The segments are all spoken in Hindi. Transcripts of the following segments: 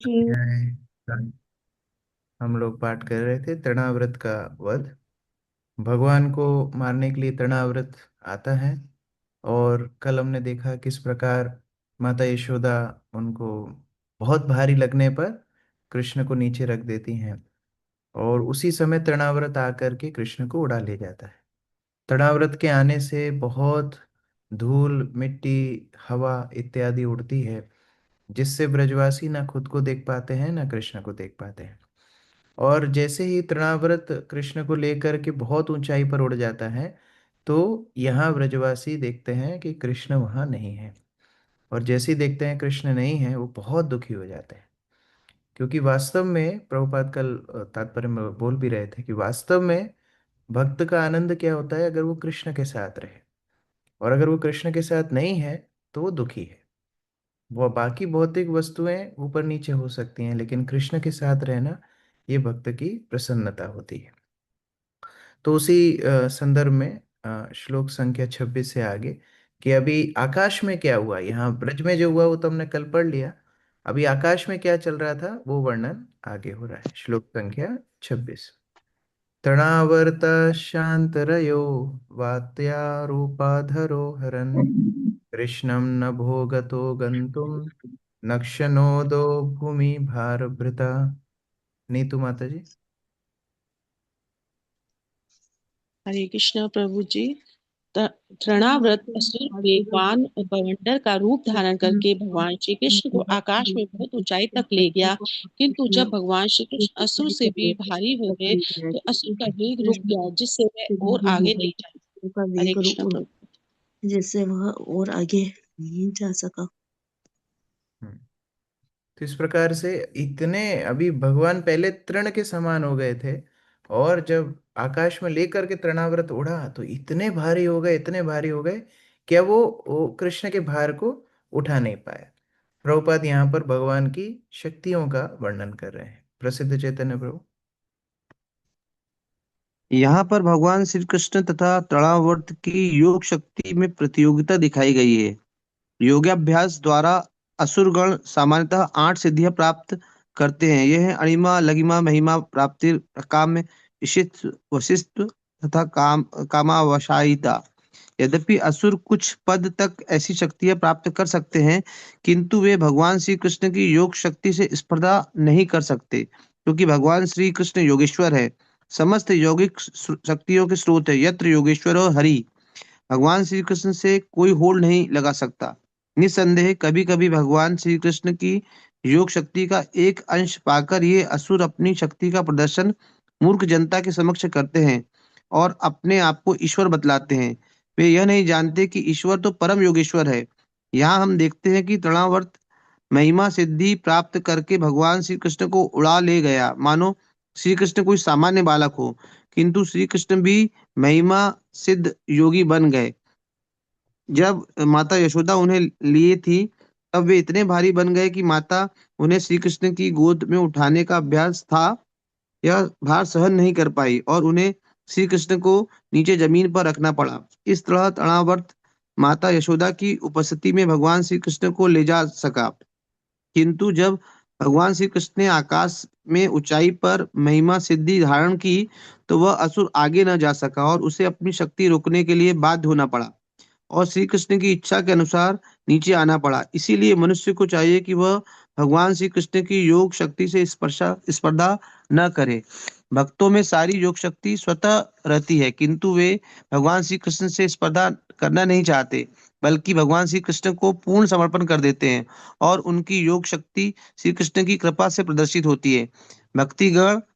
जी। अध्याय हम लोग पाठ कर रहे थे तृणाव्रत का वध। भगवान को मारने के लिए तृणाव्रत आता है। और कल हमने देखा किस प्रकार माता यशोदा उनको बहुत भारी लगने पर कृष्ण को नीचे रख देती हैं। और उसी समय तृणाव्रत आकर के कृष्ण को उड़ा ले जाता है। तृणाव्रत के आने से बहुत धूल मिट्टी हवा इत्यादि उड़ती है, जिससे ब्रजवासी ना खुद को देख पाते हैं ना कृष्ण को देख पाते हैं। और जैसे ही तृणाव्रत कृष्ण को लेकर के बहुत ऊंचाई पर उड़ जाता है, तो यहाँ ब्रजवासी देखते हैं कि कृष्ण वहाँ नहीं है। और जैसे ही देखते हैं कृष्ण नहीं है, वो बहुत दुखी हो जाते हैं। क्योंकि वास्तव में प्रभुपाद कल तात्पर्य में बोल भी रहे थे कि वास्तव में भक्त का आनंद क्या होता है, अगर वो कृष्ण के साथ रहे। और अगर वो कृष्ण के साथ नहीं है, तो वो दुखी है। वो बाकी भौतिक वस्तुएं ऊपर नीचे हो सकती हैं, लेकिन कृष्ण के साथ रहना, ये भक्त की प्रसन्नता होती है। तो उसी संदर्भ में श्लोक संख्या 26 से आगे कि अभी आकाश में क्या हुआ, यहाँ ब्रज में जो हुआ वो तो हमने कल पढ़ लिया। अभी आकाश में क्या चल रहा था वो वर्णन आगे हो रहा है। श्लोक संख्या 26। तृणावर्त शांतरयो वात्यारूपाधरो हरन् कृष्णं न भोगतो गन्तुं नक्षनोदो भूमि भारभृता। नीतू माता जी। हरे कृष्ण प्रभु जी। त- तृणाव्रत असुर वेगवान बवंडर का रूप धारण करके भगवान श्री कृष्ण को आकाश में बहुत ऊंचाई तक ले गया। किंतु जब भगवान श्री कृष्ण असुर से भी भारी हो गए तो असुर का वेग रुक गया, जिससे वह और आगे नहीं जा। का हरे वेग कृष्ण प्रभु। जिससे वह और आगे नहीं जा सका। हम्म। तो इस प्रकार से इतने अभी भगवान पहले तृण के समान हो गए थे, और जब आकाश में लेकर के तृणाव्रत उड़ा तो इतने भारी हो गए, इतने भारी हो गए, क्या वो कृष्ण के भार को उठा नहीं पाया। प्रभुपाद यहाँ पर भगवान की शक्तियों का वर्णन कर रहे हैं। प्रसिद्ध चैतन्य प्रभु। यहाँ पर भगवान श्री कृष्ण तथा तृणावर्त की योग शक्ति में प्रतियोगिता दिखाई गई है। योगाभ्यास द्वारा असुरगण सामान्यतः 8 सिद्धियां प्राप्त करते हैं। यह है अणिमा लघिमा महिमा प्राप्ति काम्य इशित वशिष्ठ तथा कामावशायिता। यद्यपि असुर कुछ पद तक ऐसी शक्तियां प्राप्त कर सकते हैं, किंतु वे भगवान श्री कृष्ण की योग शक्ति से स्पर्धा नहीं कर सकते, क्योंकि भगवान श्री कृष्ण योगेश्वर है, समस्त यौगिक शक्तियों के स्रोत है। यत्र योगेश्वरो हरि, भगवान श्री कृष्ण से कोई होड़ नहीं लगा सकता। निस्संदेह कभी कभी भगवान श्री कृष्ण की योग शक्ति का एक अंश पाकर ये असुर अपनी शक्ति का प्रदर्शन मूर्ख जनता के समक्ष करते हैं और अपने आप को ईश्वर बतलाते हैं। वे यह नहीं जानते कि ईश्वर तो परम योगेश्वर है। यहाँ हम देखते हैं कि तृणावर्त महिमा सिद्धि प्राप्त करके भगवान श्री कृष्ण को उड़ा ले गया, मानो श्री कृष्ण कोई सामान्य बालक हो। किंतु श्री कृष्ण भी महिमा सिद्ध योगी बन गए। जब माता यशोदा उन्हें लिए थी, तब वे इतने भारी बन गए कि माता उन्हें श्री कृष्ण की गोद में उठाने का अभ्यास था, यह भार सहन नहीं कर पाई और उन्हें श्री कृष्ण को नीचे जमीन पर रखना पड़ा। इस तरह तृणावर्त माता यशोदा की उपस्थिति में भगवान श्री कृष्ण को ले जा सका। किंतु जब भगवान श्री कृष्ण ने आकाश में ऊंचाई पर महिमा सिद्धि धारण की, तो वह असुर आगे न जा सका और उसे अपनी शक्ति रोकने के लिए बाध्य होना पड़ा और श्री कृष्ण की इच्छा के अनुसार नीचे आना पड़ा। इसीलिए मनुष्य को चाहिए कि वह भगवान श्री कृष्ण की योग शक्ति से स्पर्धा न करे। भक्तों में सारी योग शक्ति स्वतः रहती है, किंतु वे भगवान श्री कृष्ण से स्पर्धा करना नहीं चाहते, बल्कि भगवान श्री कृष्ण को पूर्ण समर्पण कर देते हैं और उनकी योग शक्ति श्री कृष्ण की कृपा से प्रदर्शित होती है।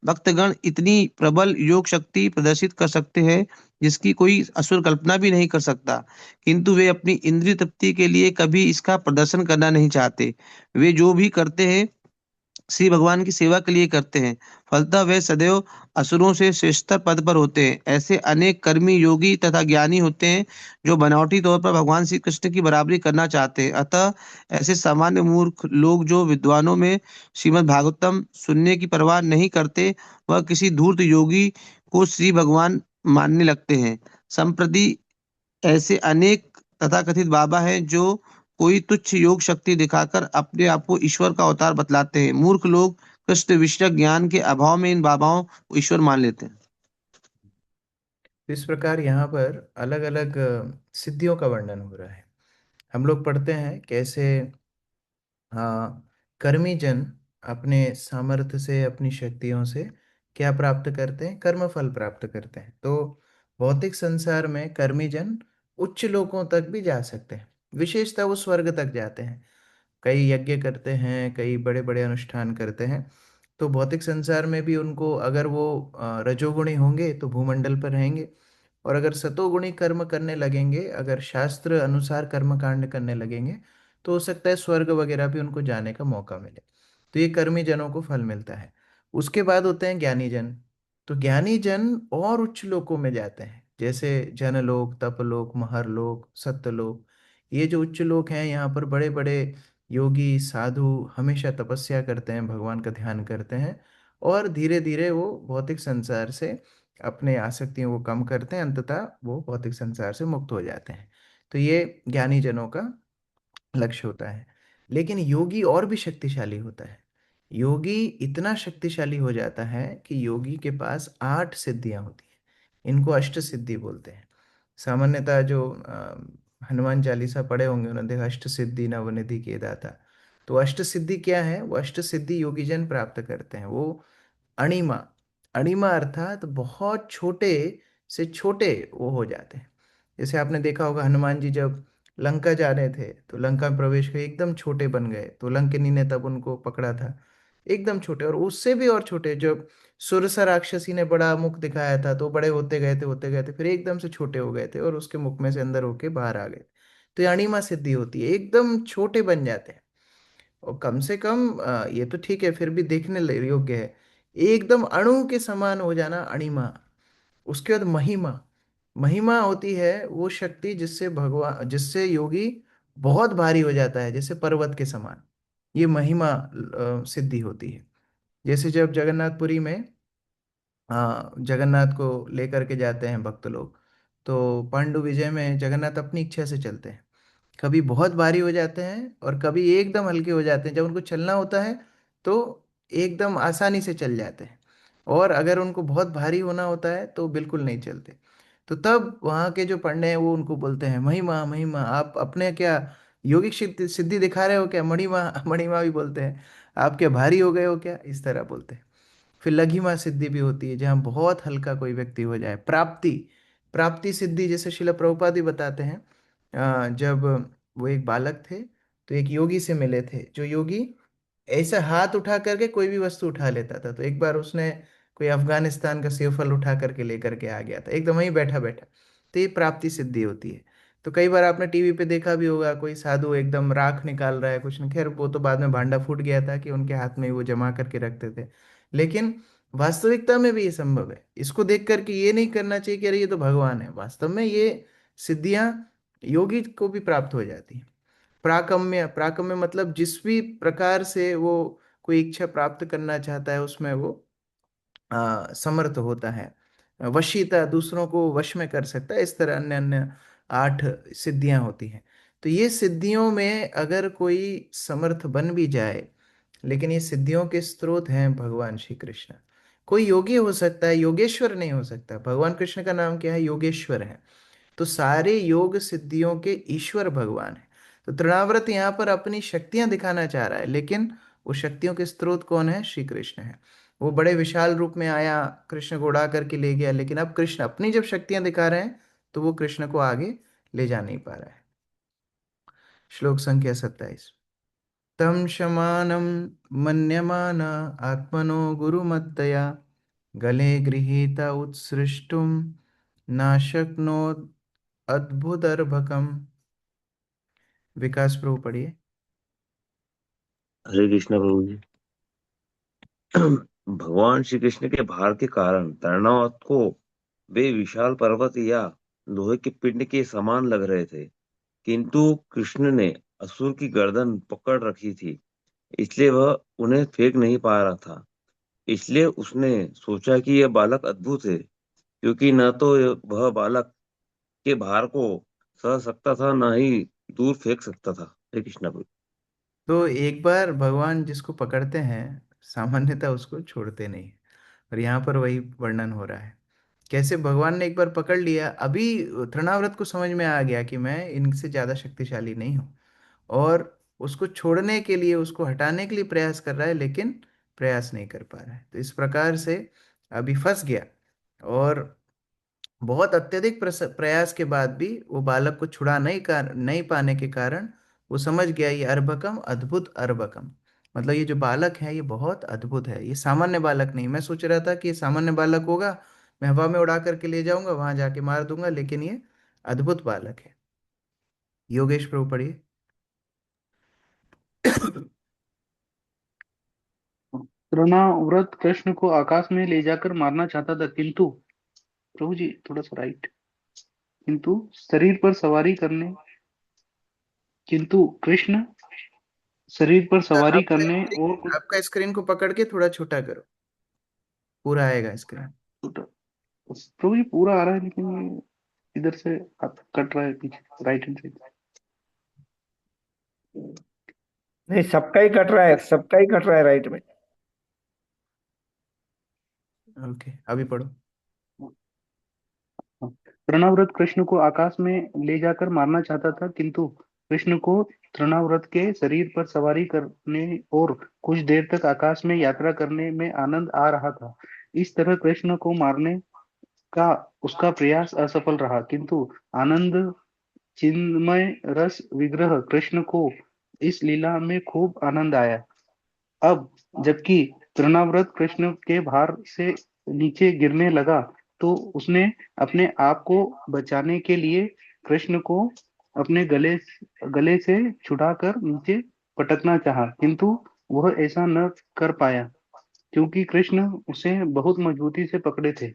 भक्तगण इतनी प्रबल योग शक्ति प्रदर्शित कर सकते हैं जिसकी कोई असुर कल्पना भी नहीं कर सकता, किंतु वे अपनी इंद्रिय तृप्ति के लिए कभी इसका प्रदर्शन करना नहीं चाहते। वे जो भी करते हैं श्री भगवान की सेवा के लिए करते हैं, फलतः वे सदैव असुरों से श्रेष्ठतर पद पर होते हैं। ऐसे अनेक कर्मी योगी तथा ज्ञानी होते हैं जो बनावटी तौर पर भगवान श्री कृष्ण की बराबरी करना चाहते हैं। अतः ऐसे सामान्य मूर्ख लोग जो विद्वानों में श्रीमद् भागवतम सुनने की परवाह नहीं करते, वह किसी धूर्त योगी को श्री भगवान मानने लगते हैं। संप्रति ऐसे अनेक तथाकथित बाबा हैं जो कोई तुच्छ योग शक्ति दिखाकर अपने आप को ईश्वर का अवतार बतलाते हैं। मूर्ख लोग कृष्ण विषयक ज्ञान के अभाव में इन बाबाओं को ईश्वर मान लेते हैं। तो इस प्रकार यहाँ पर अलग अलग सिद्धियों का वर्णन हो रहा है। हम लोग पढ़ते हैं कैसे हाँ कर्मी जन अपने सामर्थ्य से, अपनी शक्तियों से क्या प्राप्त करते हैं? कर्म फल प्राप्त करते हैं। तो भौतिक संसार में कर्मी जन उच्च लोकों तक भी जा सकते हैं, विशेषतः वो स्वर्ग तक जाते हैं। कई यज्ञ करते हैं, कई बड़े बड़े अनुष्ठान करते हैं। तो भौतिक संसार में भी उनको, अगर वो रजोगुणी होंगे तो भूमंडल पर रहेंगे, और अगर सतोगुणी कर्म करने लगेंगे, अगर शास्त्र अनुसार कर्म कांड करने लगेंगे, तो हो सकता है स्वर्ग वगैरह भी उनको जाने का मौका मिले। तो ये कर्मी जनों को फल मिलता है। उसके बाद होते हैं ज्ञानी जन। तो ज्ञानी जन और उच्च लोकों में जाते हैं, जैसे जनलोक, तपलोक, महरलोक, सत्यलोक। ये जो उच्च लोक हैं, यहाँ पर बड़े बड़े योगी साधु हमेशा तपस्या करते हैं, भगवान का ध्यान करते हैं, और धीरे धीरे वो भौतिक संसार से अपने आसक्तियों को कम करते हैं, अंततः वो भौतिक संसार से मुक्त हो जाते हैं। तो ये ज्ञानी जनों का लक्ष्य होता है। लेकिन योगी और भी शक्तिशाली होता है। योगी इतना शक्तिशाली हो जाता है कि योगी के पास 8 सिद्धियां होती हैं। इनको अष्ट सिद्धि बोलते हैं। सामान्यतः जो हनुमान चालीसा पढ़े होंगे, उन्होंने देखा अष्ट सिद्धि नवनिधि के दाता। तो अष्ट सिद्धि क्या है? वो अष्ट सिद्धि योगीजन प्राप्त करते हैं। वो अणिमा, अणिमा अर्थात बहुत छोटे से छोटे वो हो जाते हैं। जैसे आपने देखा होगा, हनुमान जी जब लंका जा रहे थे तो लंका में प्रवेश कर एकदम छोटे बन गए, तो लंकिनी ने तब उनको पकड़ा था, एकदम छोटे। और उससे भी और छोटे, जब सुरसा राक्षसी ने बड़ा मुख दिखाया था तो बड़े होते गए थे, होते गए थे, फिर एकदम से छोटे हो गए थे और उसके मुख में से अंदर होके बाहर आ गए। तो ये अणिमा सिद्धि होती है, एकदम छोटे बन जाते हैं। और कम से कम ये तो ठीक है, फिर भी देखने योग्य है। एकदम अणु के समान हो जाना अणिमा। उसके बाद महिमा। महिमा होती है वो शक्ति जिससे भगवान, जिससे योगी बहुत भारी हो जाता है, जैसे पर्वत के समान। ये महिमा सिद्धि होती है। जैसे जब जगन्नाथपुरी में जगन्नाथ को लेकर के जाते हैं भक्त लोग, तो पांडु विजय में जगन्नाथ अपनी इच्छा से चलते हैं। कभी बहुत भारी हो जाते हैं और कभी एकदम हल्के हो जाते हैं। जब उनको चलना होता है तो एकदम आसानी से चल जाते हैं, और अगर उनको बहुत भारी होना होता है तो बिल्कुल नहीं चलते। तो तब वहाँ के जो पंडे हैं वो उनको बोलते हैं, महिमा महिमा, आप अपने क्या योगिक सिद्धि सिद्धि दिखा रहे हो क्या? मणिमा मणिमा भी बोलते हैं, आप क्या भारी हो गए हो क्या, इस तरह बोलते हैं। फिर लघिमा सिद्धि भी होती है, जहाँ बहुत हल्का कोई व्यक्ति हो जाए। प्राप्ति, प्राप्ति सिद्धि जैसे शिला प्रभुपाद भी बताते हैं। जब वो एक बालक थे तो एक योगी से मिले थे, जो योगी ऐसा हाथ उठा करके कोई भी वस्तु उठा लेता था। तो एक बार उसने कोई अफगानिस्तान का सेब फल उठा करके लेकर के आ गया था, एकदम वहीं बैठा बैठा। तो ये प्राप्ति सिद्धि होती है। तो कई बार आपने टीवी पे देखा भी होगा, कोई साधु एकदम राख निकाल रहा है, कुछ नहीं, खैर वो तो बाद में भांडा फूट गया था कि उनके हाथ में ही वो जमा करके रखते थे। लेकिन वास्तविकता में भी ये संभव है। इसको देख करके ये नहीं करना चाहिए कि अरे ये तो भगवान है। वास्तव में ये सिद्धियां योगी को भी प्राप्त हो जाती हैं। प्राकम्य, प्राकम्य मतलब जिस भी प्रकार से वो कोई इच्छा प्राप्त करना चाहता है उसमें वो समर्थ होता है। वशीता, दूसरों को वश में कर सकता है। इस तरह अन्य अन्य 8 सिद्धियां होती हैं। तो ये सिद्धियों में अगर कोई समर्थ बन भी जाए, लेकिन ये सिद्धियों के स्रोत हैं भगवान श्री कृष्ण। कोई योगी हो सकता है, योगेश्वर नहीं हो सकता। भगवान कृष्ण का नाम क्या है? योगेश्वर है। तो सारे योग सिद्धियों के ईश्वर भगवान है। तो तृणाव्रत यहाँ पर अपनी शक्तियां दिखाना चाह रहा है, लेकिन वो शक्तियों के स्रोत कौन है? श्री कृष्ण है। वो बड़े विशाल रूप में आया, कृष्ण को उड़ा करके ले गया, लेकिन अब कृष्ण अपनी जब शक्तियां दिखा रहे हैं तो वो कृष्ण को आगे ले जा नहीं पा रहा है। श्लोक संख्या 27। तम शमानम मन्यमान आत्मनो गुरुमत्तया गले गृहीता उत्सृष्टुम नाशक्नोद अद्भुतर्भकम। विकास प्रभु पढ़िए। हरे कृष्ण प्रभु जी। भगवान श्री कृष्ण के भार के कारण तरणवत को वे विशाल पर्वत या लोहे के पिंड के समान लग रहे थे, किंतु कृष्ण ने असुर की गर्दन पकड़ रखी थी, इसलिए वह उन्हें फेंक नहीं पा रहा था। इसलिए उसने सोचा कि यह बालक अद्भुत है, क्योंकि न तो वह बालक के भार को सह सकता था, न ही दूर फेंक सकता था। हरे कृष्णा प्रभु। तो एक बार भगवान जिसको पकड़ते हैं सामान्यतः उसको छोड़ते नहीं, और यहाँ पर वही वर्णन हो रहा है। कैसे भगवान ने एक बार पकड़ लिया, अभी तृणाव्रत को समझ में आ गया कि मैं इनसे ज्यादा शक्तिशाली नहीं हूँ, और उसको छोड़ने के लिए, उसको हटाने के लिए प्रयास कर रहा है, लेकिन प्रयास नहीं कर पा रहा है। तो इस प्रकार से अभी फंस गया, और बहुत अत्यधिक प्रयास के बाद भी वो बालक को छुड़ा नहीं पाने के कारण वो समझ गया ये अर्भकम अद्भुत अर्भकम, मतलब ये जो बालक है ये बहुत अद्भुत है, ये सामान्य बालक नहीं। मैं सोच रहा था कि ये सामान्य बालक होगा, मैं हवा में उड़ा करके ले जाऊंगा, वहां जाके मार दूंगा, लेकिन ये अद्भुत बालक है। योगेश प्रभु पढ़िए। तृणाव्रत कृष्ण को आकाश में ले जाकर मारना चाहता था, किंतु प्रभु जी थोड़ा सा राइट, किंतु शरीर पर सवारी करने किंतु कृष्ण शरीर पर सवारी आपका करने स्क्रीन और कुछ आपका स्क्रीन को पकड़ के थोड़ा छोटा करो, पूरा आएगा स्क्रीन। छोटा, प्रभु जी पूरा आ रहा है लेकिन इधर से कट रहा है पीछे राइट हैंड साइड। नहीं, सबका ही कट रहा है, सबका ही कट रहा है राइट में। ओके, अभी पढ़ो। तृणाव्रत कृष्ण को आकाश में ले जाकर मारना चाहता था, किंतु कृष्ण को तृणाव्रत के शरीर पर सवारी करने और कुछ देर तक आकाश में यात्रा करने में आनंद आ रहा था। इस तरह कृष्ण को मारने का उसका प्रयास असफल रहा, किंतु आनंद चिन्मय रस विग्रह कृष्ण को इस लीला में खूब आनंद आया। अब जबकि तृणाव्रत कृष्ण के भार से नीचे गिरने लगा, तो उसने अपने आप को बचाने के लिए कृष्ण को अपने गले से छुड़ाकर नीचे पटकना चाहा, किंतु वह ऐसा न कर पाया, क्योंकि कृष्ण उसे बहुत मजबूती से पकड़े थे।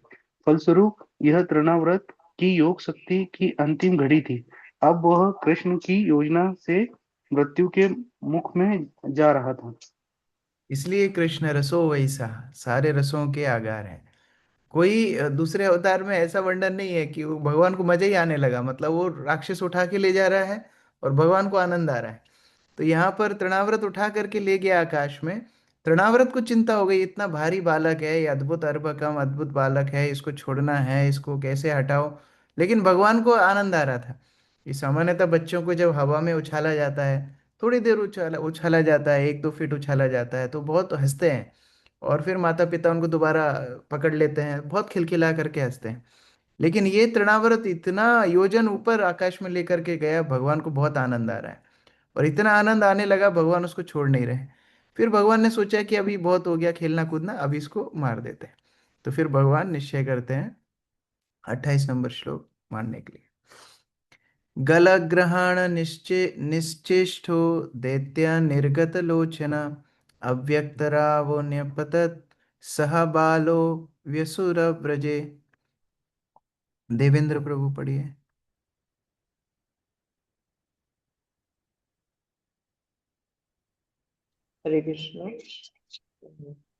फलस्वरूप यह तृणाव्रत की योग शक्ति की अंतिम घड़ी थी। अब वह कृष्ण की योजना से मृत्यु के मुख में जा रहा था। इसलिए कृष्ण रसो वैसा, सारे रसों के आगार हैं। कोई दूसरे अवतार में ऐसा वर्णन नहीं है कि वो भगवान को मजा ही आने लगा, मतलब वो राक्षस उठा के ले जा रहा है और भगवान को आनंद आ रहा है। तो यहाँ पर तृणाव्रत उठा करके ले गया आकाश में। तृणाव्रत को चिंता हो गई, इतना भारी बालक है ये, अद्भुत अर्भकम अद्भुत बालक है, इसको छोड़ना है, इसको कैसे हटाओ। लेकिन भगवान को आनंद आ रहा था। ये सामान्यतः बच्चों को जब हवा में उछाला जाता है, थोड़ी देर उछाला उछाला जाता है, 1-2 फीट उछाला जाता है, तो बहुत हंसते हैं, और फिर माता पिता उनको दोबारा पकड़ लेते हैं, बहुत खिलखिला करके हंसते हैं। लेकिन ये तृणाव्रत इतना योजन ऊपर आकाश में लेकर के गया, भगवान को बहुत आनंद आ रहा है, और इतना आनंद आने लगा भगवान उसको छोड़ नहीं रहे। फिर भगवान ने सोचा कि अभी बहुत हो गया खेलना कूदना, अभी इसको मार देते हैं। तो फिर भगवान निश्चय करते हैं 28 नंबर श्लोक मारने के लिए। गलग्रहण निश्चेष्टो दैत्य निर्गत लोचन अव्यक्तरावो न्यपतत सह बालो व्यसुर व्रजे। देवेंद्र प्रभु पढ़िए। हरे कृष्ण।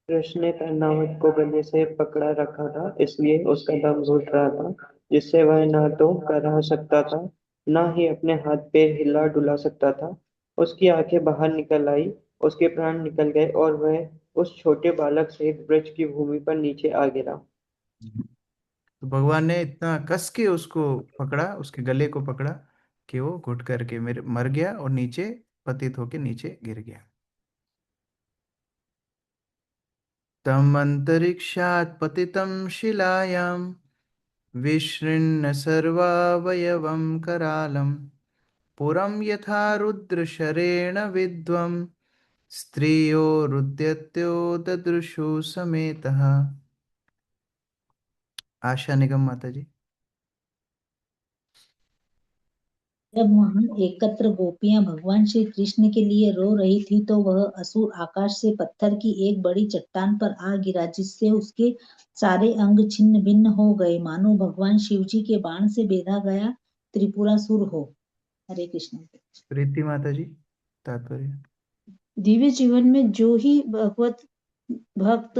कृष्ण ने तृणावत को गले से पकड़ा रखा था, इसलिए उसका दम घुट रहा था, जिससे वह ना तो कर सकता था, ना ही अपने हाथ पैर हिला डुला सकता था। उसकी आंखें बाहर निकल आई, उसके प्राण निकल गए और वह उस छोटे बालक सहित ब्रज की भूमि पर नीचे आ गिरा। तो भगवान ने इतना कस के उसको पकड़ा, उसके गले को पकड़ा, कि वो घुट करके मेरे मर गया और नीचे पतित होके नीचे गिर गया। तम अंतरिक्षात् पतितं शिलायां विशृण्य सर्वावयवं करालं पुरं यथा रुद्रशरेण विद्वं स्त्रियो रुद्यत्यो ददृशु समेतः। आशा निगम माता जी। जब वहां एकत्र गोपियां भगवान श्री कृष्ण के लिए रो रही थी, तो वह असुर आकाश से पत्थर की एक बड़ी चट्टान पर आ गिरा, जिससे उसके सारे अंग छिन्न भिन्न हो गए, मानो भगवान शिव जी के बाण से बेधा गया त्रिपुरासुर हो। हरे कृष्ण। प्रीति माता जी तात्पर्य। दिव्य जीवन में जो ही भगवत भक्त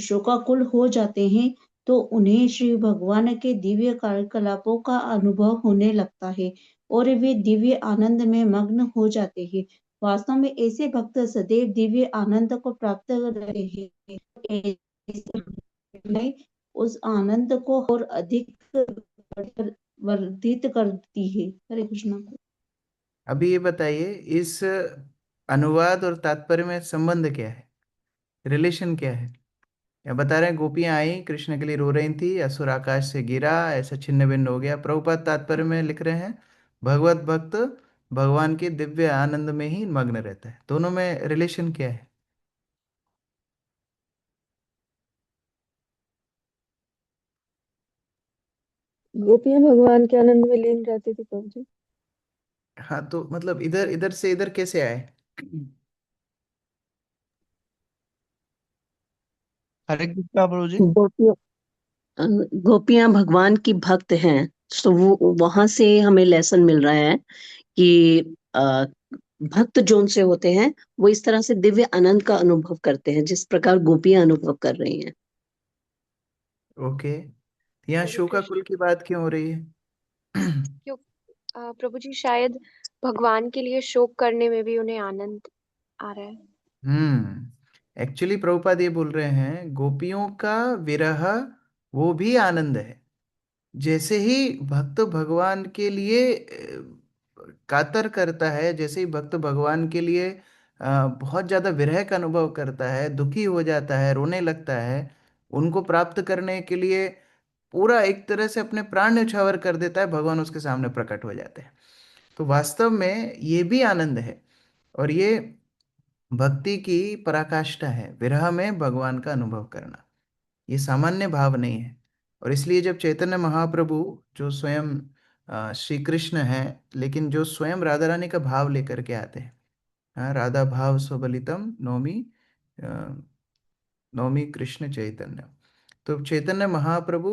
शोकाकुल हो जाते हैं, तो उन्हें श्री भगवान के दिव्य कार्यकलापों का अनुभव होने लगता है। और वे दिव्य आनंद में मग्न हो जाते हैं। वास्तव में ऐसे भक्त सदैव दिव्य आनंद को प्राप्त कर रहे हैं। ऐसे में उस आनंद को और अधिक वर्धित करती है। हरे कृष्ण। अभी ये बताइए, इस अनुवाद और तात्पर्य में संबंध क्या है, रिलेशन क्या है? या बता रहे हैं गोपियां आई, कृष्ण के लिए रो रही थी, असुर आकाश से गिरा, ऐसा छिन्न भिन्न हो गया। प्रभुपाद तात्पर्य में लिख रहे हैं भगवत भक्त भगवान के दिव्य आनंद में ही मग्न रहता है। दोनों में रिलेशन क्या है? गोपियां भगवान के आनंद में लीन रहती थी प्रभु जी। हाँ, तो मतलब इधर इधर से इधर कैसे आए? हरे कृष्णा प्रभु जी। गोपियां गोपियां भगवान की भक्त हैं, तो वो वहां से हमें लेसन मिल रहा है कि अ, भक्त जोन से होते हैं वो इस तरह से दिव्य आनंद का अनुभव करते हैं जिस प्रकार गोपियां अनुभव कर रही हैं। ओके, यहाँ हरे शोकाकुल कृष्ण। की बात क्यों हो रही है? क्यों प्रभु जी शायद भगवान के लिए शोक करने में भी उन्हें आनंद आ रहा है। एक्चुअली प्रभुपाद ये बोल रहे हैं गोपियों का विरह वो भी आनंद है। जैसे ही भक्त भगवान के लिए कातर करता है, जैसे ही भक्त भगवान के लिए बहुत ज्यादा विरह का अनुभव करता है, दुखी हो जाता है, रोने लगता है, उनको प्राप्त करने के लिए पूरा एक तरह से अपने प्राण न्यौछावर कर देता है, भगवान उसके सामने प्रकट हो जाते हैं। तो वास्तव में ये भी आनंद है, और ये भक्ति की पराकाष्ठा है, विरह में भगवान का अनुभव करना। ये सामान्य भाव नहीं है। और इसलिए जब चैतन्य महाप्रभु, जो स्वयं श्री कृष्ण है, लेकिन जो स्वयं राधा रानी का भाव लेकर के आते हैं, हाँ, राधा भाव स्वबलितम नौमी, नौमी कृष्ण चैतन्य। तो चैतन्य महाप्रभु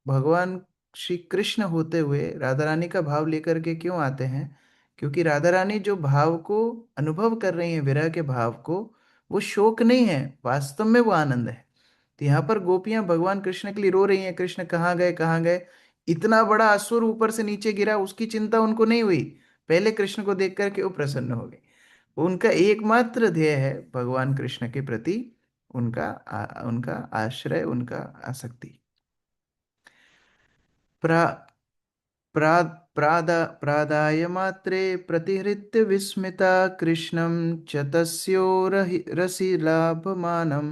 भगवान श्री कृष्ण होते हुए राधा रानी का भाव लेकर के क्यों आते हैं? क्योंकि राधा रानी जो भाव को अनुभव कर रही हैं, विरह के भाव को, वो शोक नहीं है, वास्तव में वो आनंद है। तो यहाँ पर गोपियां भगवान कृष्ण के लिए रो रही हैं, कृष्ण कहाँ गए कहाँ गए। इतना बड़ा असुर ऊपर से नीचे गिरा, उसकी चिंता उनको नहीं हुई, पहले कृष्ण को देख करके वो प्रसन्न हो गई। उनका एकमात्र ध्येय है भगवान कृष्ण के प्रति उनका आश्रय, उनका आसक्ति। प्रा प्रा प्रादाय मात्रे प्रतिहृत्य विस्मिता कृष्णं च रसिलाभमानं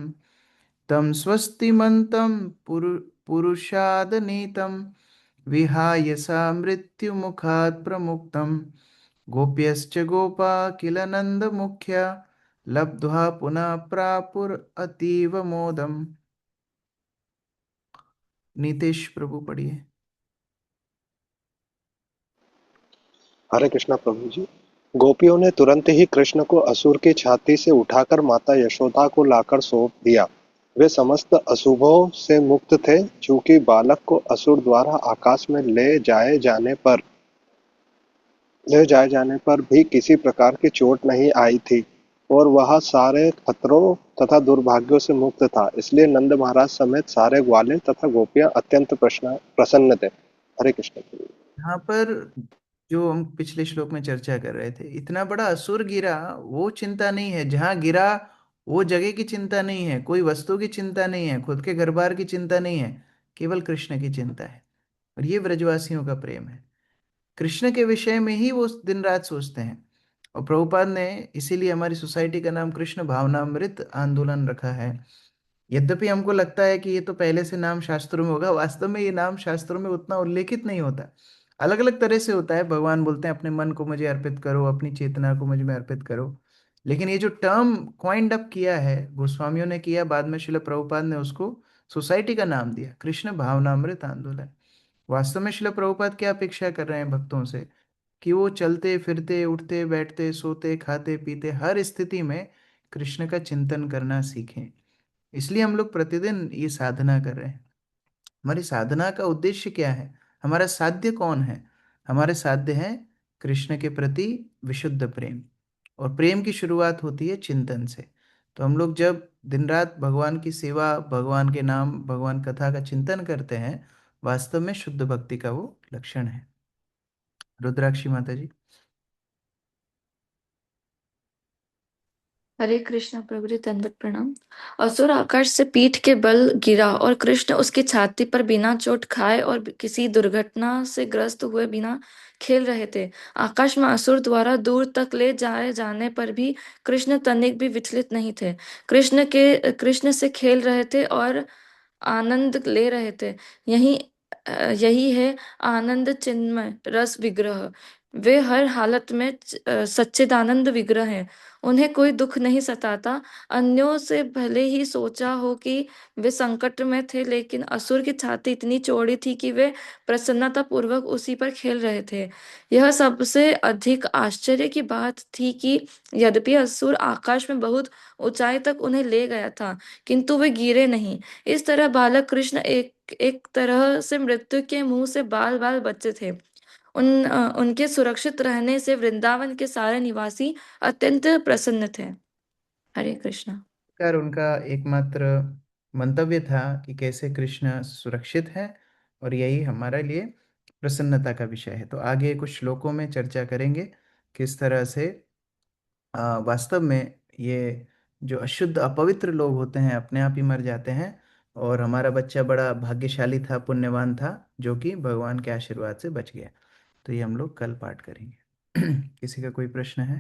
तं स्वस्तिमन्तं पुरुषादनीतं विहाय सा मृत्युमुखात् प्रमुक्तं गोप्यश्च गोपा किल नन्दमुख्या लब्ध्वा पुनः प्रापुर अतीव मोदम। नीतीश प्रभु पढ़िए। हरे कृष्णा प्रभु जी। गोपियों ने तुरंत ही कृष्ण को असुर की छाती से उठाकर माता यशोदा को लाकर सौंप दिया। वे समस्त अशुभों से मुक्त थे, चूंकि बालक को असुर द्वारा आकाश में ले जाए जाने पर भी किसी प्रकार की चोट नहीं आई थी और वह सारे खतरों तथा दुर्भाग्यों से मुक्त था। इसलिए नंद महाराज समेत सारे ग्वाले तथा गोपियां अत्यंत प्रसन्न थे। हरे कृष्ण। यहाँ पर जो हम पिछले श्लोक में चर्चा कर रहे थे, इतना बड़ा असुर गिरा, वो चिंता नहीं है। जहाँ गिरा वो जगह की चिंता नहीं है, कोई वस्तु की चिंता नहीं है, खुद के घर बार की चिंता नहीं है, केवल कृष्ण की चिंता है। और ये ब्रजवासियों का प्रेम है, कृष्ण के विषय में ही वो दिन रात सोचते हैं। और प्रभुपाद ने इसीलिए हमारी सोसाइटी का नाम कृष्ण भावनामृत आंदोलन रखा है। यद्यपि हमको लगता है कि ये तो पहले से नाम शास्त्रों में होगा, वास्तव में ये नाम शास्त्रों में उतना उल्लेखित नहीं होता, अलग अलग तरह से होता है। भगवान बोलते हैं अपने मन को मुझे अर्पित करो, अपनी चेतना को मुझ में अर्पित करो। लेकिन ये जो टर्म क्वाइंड अप किया है, गोस्वामियों ने किया, बाद में शिल प्रभुपाद ने उसको सोसाइटी का नाम दिया, कृष्ण भावनामृत आंदोलन। वास्तव में शिल प्रभुपाद क्या अपेक्षा कर रहे हैं भक्तों से? कि वो चलते फिरते, उठते बैठते, सोते खाते पीते, हर स्थिति में कृष्ण का चिंतन करना सीखें। इसलिए हम लोग प्रतिदिन ये साधना कर रहे हैं। हमारी साधना का उद्देश्य क्या है? हमारा साध्य कौन है? हमारे साध्य है कृष्ण के प्रति विशुद्ध प्रेम, और प्रेम की शुरुआत होती है चिंतन से। तो हम लोग जब दिन रात भगवान की सेवा, भगवान के नाम, भगवान कथा का चिंतन करते हैं, वास्तव में शुद्ध भक्ति का वो लक्षण है। रुद्राक्षी माता जी। हरे कृष्णा प्रभु जी, दंडवत प्रणाम। असुर आकाश से पीठ के बल गिरा और कृष्ण उसकी छाती पर बिना चोट खाए और किसी दुर्घटना से ग्रस्त हुए बिना खेल रहे थे। आकाश में असुर द्वारा दूर तक ले जाए जाने पर भी कृष्ण तनिक भी विचलित नहीं थे। कृष्ण से खेल रहे थे और आनंद ले रहे थे। यही यही है आनंद चिन्मय रस विग्रह। वे हर हालत में सच्चिदानंद विग्रह हैं। उन्हें कोई दुख नहीं सताता। अन्यों से भले ही सोचा हो कि वे संकट में थे, लेकिन असुर की छाती इतनी चौड़ी थी कि वे प्रसन्नता पूर्वक उसी पर खेल रहे थे। यह सबसे अधिक आश्चर्य की बात थी कि यद्यपि असुर आकाश में बहुत ऊंचाई तक उन्हें ले गया था, किंतु वे गिरे नहीं। इस तरह बालक कृष्ण एक एक तरह से मृत्यु के मुंह से बाल बाल बचे थे। उनके सुरक्षित रहने से वृंदावन के सारे निवासी अत्यंत प्रसन्न थे। हरे कृष्णा। कर उनका एकमात्र मंतव्य था कि कैसे कृष्ण सुरक्षित है, और यही हमारे लिए प्रसन्नता का विषय है। तो आगे कुछ श्लोकों में चर्चा करेंगे किस तरह से वास्तव में ये जो अशुद्ध अपवित्र लोग होते हैं अपने आप ही मर जाते हैं, और हमारा बच्चा बड़ा भाग्यशाली था, पुण्यवान था, जो कि भगवान के आशीर्वाद से बच गया। तो ये हम लोग कल पाठ करेंगे। किसी का कोई प्रश्न है?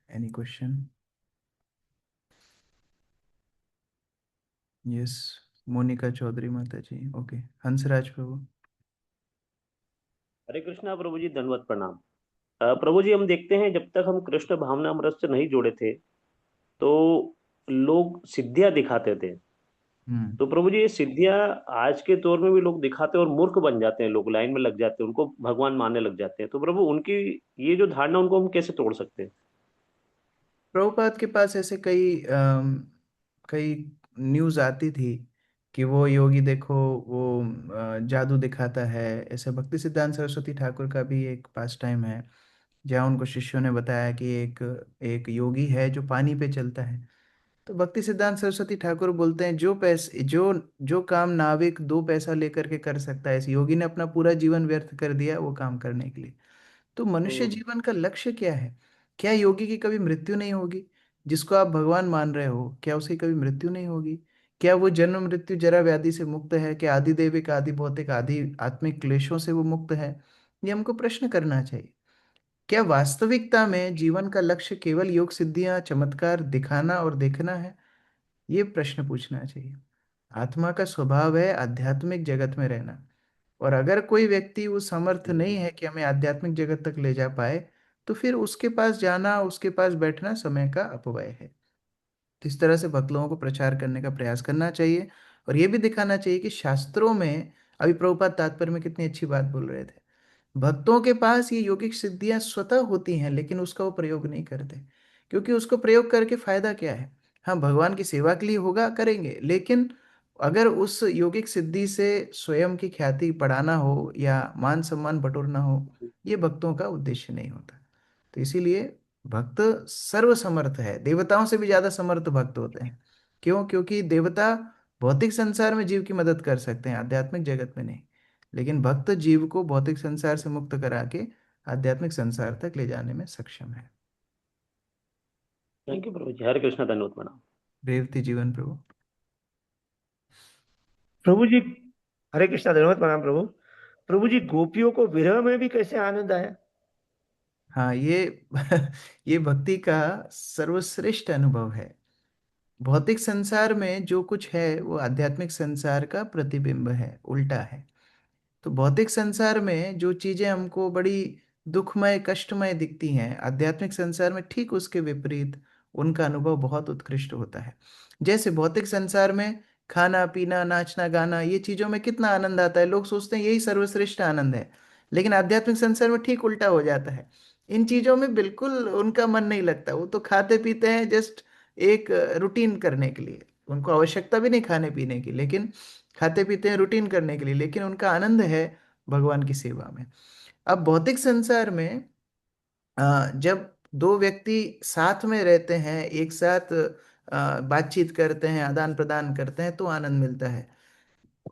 Any question? Yes, Monika Chaudhary माता जी। ओके, हंसराज प्रभु। हरे कृष्णा प्रभु जी, दंडवत प्रणाम। प्रभु जी, हम देखते हैं जब तक हम कृष्ण भावनामृत से नहीं जुड़े थे तो लोग सिद्धियां दिखाते थे। तो प्रभु जी, ये सिद्धियां आज के दौर में भी लोग दिखाते हैं और मूर्ख बन जाते हैं, लोग लाइन में लग जाते हैं, उनको भगवान मानने लग जाते हैं। तो प्रभु, उनकी ये जो धारणा, उनको हम कैसे तोड़ सकते हैं? प्रभुपाद के पास ऐसे कई न्यूज़ आती थी कि वो योगी देखो, वो जादू दिखाता है। ऐसे भक्ति सिद्धांत सरस्वती ठाकुर का भी एक पास टाइम है, जहाँ उनको शिष्यों ने बताया कि एक एक योगी है जो पानी पे चलता है। तो भक्ति सिद्धांत सरस्वती ठाकुर बोलते हैं, जो काम नाविक 2 पैसा लेकर के कर सकता है, इस योगी ने अपना पूरा जीवन व्यर्थ कर दिया वो काम करने के लिए। तो मनुष्य जीवन का लक्ष्य क्या है? क्या योगी की कभी मृत्यु नहीं होगी? जिसको आप भगवान मान रहे हो, क्या उसकी कभी मृत्यु नहीं होगी? क्या वो जन्म मृत्यु जरा व्याधि से मुक्त है? क्या आदि दैविक आदि भौतिक आदि आत्मिक क्लेशों से वो मुक्त है? ये हमको प्रश्न करना चाहिए। क्या वास्तविकता में जीवन का लक्ष्य केवल योग सिद्धियां चमत्कार दिखाना और देखना है? ये प्रश्न पूछना चाहिए। आत्मा का स्वभाव है आध्यात्मिक जगत में रहना, और अगर कोई व्यक्ति वो समर्थ नहीं है कि हमें आध्यात्मिक जगत तक ले जा पाए, तो फिर उसके पास जाना, उसके पास बैठना समय का अपव्यय है। तो इस तरह से भक्त लोगों को प्रचार करने का प्रयास करना चाहिए, और ये भी दिखाना चाहिए कि शास्त्रों में, अभी प्रभुपाद तात्पर्य में कितनी अच्छी बात बोल रहे थे, भक्तों के पास ये योगिक सिद्धियां स्वतः होती हैं, लेकिन उसका वो प्रयोग नहीं करते। क्योंकि उसको प्रयोग करके फायदा क्या है? हाँ, भगवान की सेवा के लिए होगा, करेंगे, लेकिन अगर उस योगिक सिद्धि से स्वयं की ख्याति बढ़ाना हो या मान सम्मान बटोरना हो, ये भक्तों का उद्देश्य नहीं होता। तो इसीलिए भक्त सर्वसमर्थ है, देवताओं से भी ज्यादा समर्थ भक्त होते हैं। क्यों? क्योंकि देवता भौतिक संसार में जीव की मदद कर सकते हैं, आध्यात्मिक जगत में नहीं। लेकिन भक्त जीव को भौतिक संसार से मुक्त करा के आध्यात्मिक संसार तक ले जाने में सक्षम है। थैंक यू प्रभु जी। हरे कृष्णा, दंडवत प्रणाम। रेवती जीवन प्रभु। प्रभु जी, हरे कृष्णा, धन्यवाद प्रणाम प्रभु। प्रभु जी, गोपियों को विरह में भी कैसे आनंद आया? हाँ, ये ये भक्ति का सर्वश्रेष्ठ अनुभव है। भौतिक संसार में जो कुछ है वो आध्यात्मिक संसार का प्रतिबिंब है, उल्टा है। तो भौतिक संसार में जो चीजें हमको बड़ी दुखमय कष्टमय दिखती हैं, आध्यात्मिक संसार में ठीक उसके विपरीत उनका अनुभव बहुत उत्कृष्ट होता है। जैसे भौतिक संसार में खाना पीना नाचना गाना, ये चीजों में कितना आनंद आता है, लोग सोचते हैं यही सर्वश्रेष्ठ आनंद है। लेकिन आध्यात्मिक संसार में ठीक उल्टा हो जाता है। इन चीजों में बिल्कुल उनका मन नहीं लगता, वो तो खाते पीते हैं जस्ट एक रूटीन करने के लिए, उनको आवश्यकता भी नहीं खाने पीने की, लेकिन खाते पीते हैं रूटीन करने के लिए, लेकिन उनका आनंद है भगवान की सेवा में। अब भौतिक संसार में जब दो व्यक्ति साथ में रहते हैं, एक साथ बातचीत करते हैं, आदान प्रदान करते हैं, तो आनंद मिलता है।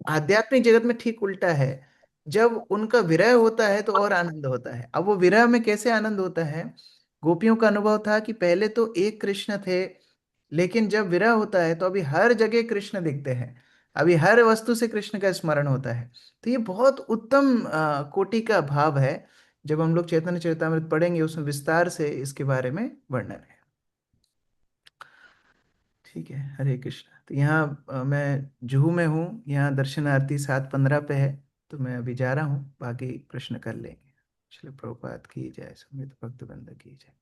आध्यात्मिक जगत में ठीक उल्टा है। जब उनका विरह होता है तो और आनंद होता है। अब वो विरह में कैसे आनंद होता है? गोपियों का अनुभव था कि पहले तो एक कृष्ण थे, लेकिन जब विरह होता है तो अभी हर जगह कृष्ण दिखते हैं, अभी हर वस्तु से कृष्ण का स्मरण होता है। तो ये बहुत उत्तम कोटि का भाव है। जब हम लोग चैतन्य चरितामृत पढ़ेंगे उसमें विस्तार से इसके बारे में वर्णन है। ठीक है, हरे कृष्ण। तो यहाँ मैं जुहू में हूँ, यहाँ दर्शन आरती 7:15 पे है, तो मैं अभी जा रहा हूँ, बाकी प्रश्न कर लेंगे। श्री प्रभुपाद की जय, समेत भक्त वृंद की जय।